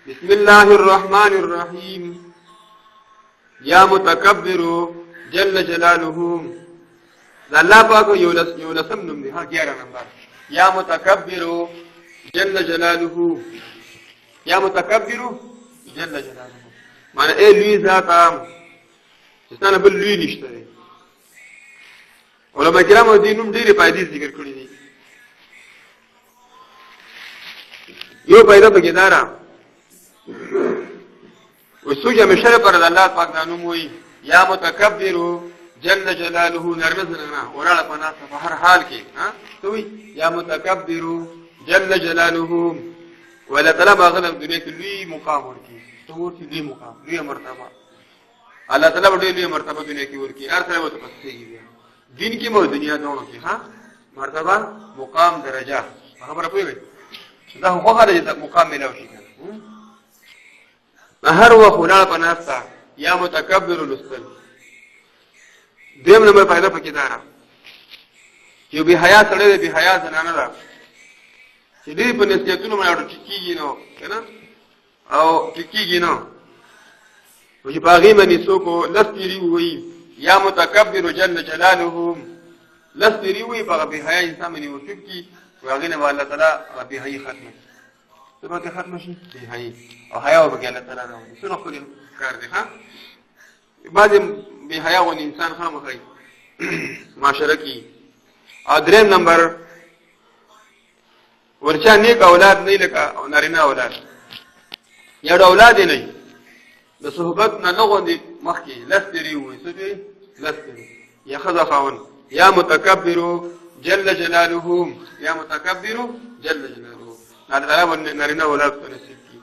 بسم الله الرحمن الرحيم يا متكبر جل جلاله. دا الله پاک یو لسم نوم دی. 11 نمبر یا متکبر جل جلاله. یا متکبر جل جلاله معنی اے لوی ذات ستانه بل لوی نشته دی. علماء کرام دې نوم ډېرې فائدې ذکر کړې دي. یو پیدا پکې دارا وسوجه مشره پر الله پاک دا نوم وي یا متکبر جل جلاله نرمزنا وراله پنا په هر حال کې ها توي یا متکبر جل جلاله ولا طلب غلب دنیا کې لوی مقام ورکی تو ورکی لوی مقام لوی مرتبه الله تعالی وړي لوی مرتبه دنیا کې ورکی هر څه وته پسېږي دین کې مو دنیا دونو کې ها مرتبه مقام درجه خبره پوي دا هو هغه مقام ملو شي هر وخت ولاړ پناستا یا متکبر لستل. دیم نمبر پیدا پکې دارا چې به حیا سره به حیا زنانه ده چې دې په نسیتونو باندې اورل کیږي نو کنه او کیږي نو چې باغی باندې څوک لستری وي یا متکبر جل جلاله لستری وي په به حیا انسان باندې وسکی واغینه الله تعالی به حیا ختمه سبا ختم شي به حیا او حیا وبګي الله تعالی راوړي څنګه خو کار دی ها بعد به حیا ون انسان خامخای معاشره کی. ادریم نمبر ورچا نیک اولاد نه لکه او نارینه اولاد یا اولاد نه د صحبت نه لغوندي مخکي لستری وي سبي لستری یا خذ خاون یا متکبر جل جلاله یا متکبر جل جلاله هذا لا نارینه اولاد په نصیب کی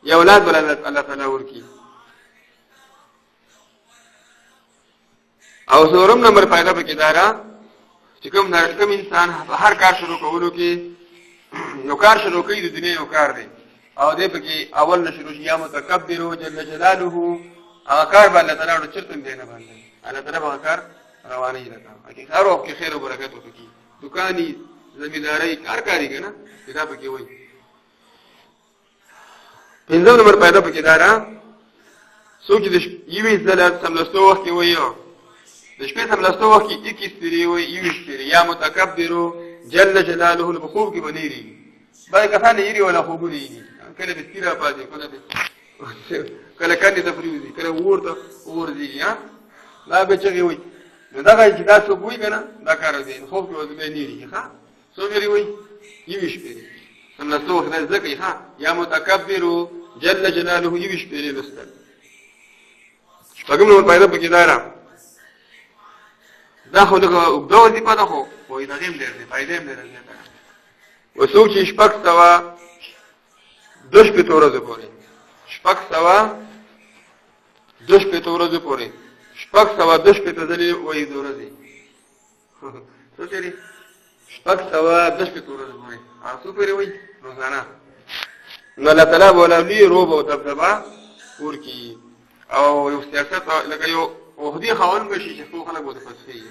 یا اولاد بل الله تعالی ورکی. او څلورم نمبر پیدا پکې دارا چې کوم انسان هر کار شروع کولو کې یو کار شروع کوي د دنیا یو کار دی او دې پکې اول نشو یا متکبر جل جلاله هغه کار باندې تعالی ورو چرته دی نه باندې الله تعالی هغه کار رواني راکړه چې هر وخت خیر او برکت وکړي دکاني زمینداری کاری کنه دا پکې وای. پنځم نمبر پیدا پکې دارا سوچ د یوې ځله سملستو وخت کې وایو د شپې سملستو وخت کې 21 ستري وای یو ستري یا متکبر جل جلاله البخوب کې بنيري بای کسان یې ولا خوبونی کله د ستیرا پاتې کله کله تفریوزي کله ورځي یا لا به چغي وای دا غي چې تاسو وای کنه دا کار دی خوب کې وځي بنيري ښا سو مری وای یو شپې سملستو وخت نه ځکه ښا یا متکبر جل جلاله یو شپې لستل. شپږم نو پیدا پکې دارا دا خو دغه وګړو دي په دغه وای دا هم لري فائدې هم لري وسوچ شپږ سوا دوش په تورزه پورې شپږ سوا دوش په تورزه پورې شپږ سوا دوش په تزلی وای دورزه څه چری شپږ سوا دوش په تورزه پورې تاسو پرې وای روزانه نو الله تعالی ولولي روب او دبدبا ورکی او یو سیاست لکه یو وحدي خوان بشي چې څو خلک وته فسخي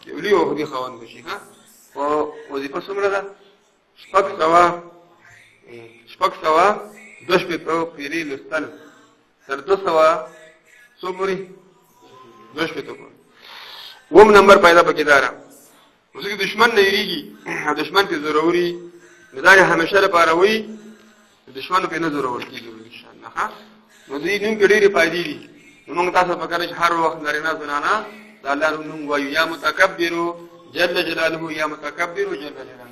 یولي وحدي خوان بشي ها او وظیفه څومره ده شپږ سوا دوش په پیری لستل تر 200 څومره دوش په تو ووم نمبر پیدا پکې دارا وسګ دشمن نه یریږي دشمن ته ضروري مدار همیشه لپاره وي دشمن په نظر ورکیږي ان شاء الله ها نو دې نوم کې ډېری فائدې دي. موږ تاسو په کار چې هر وخت نارینه زنانه د الله نوم وایو یا متکبر جل جلاله یا متکبر جل جلاله.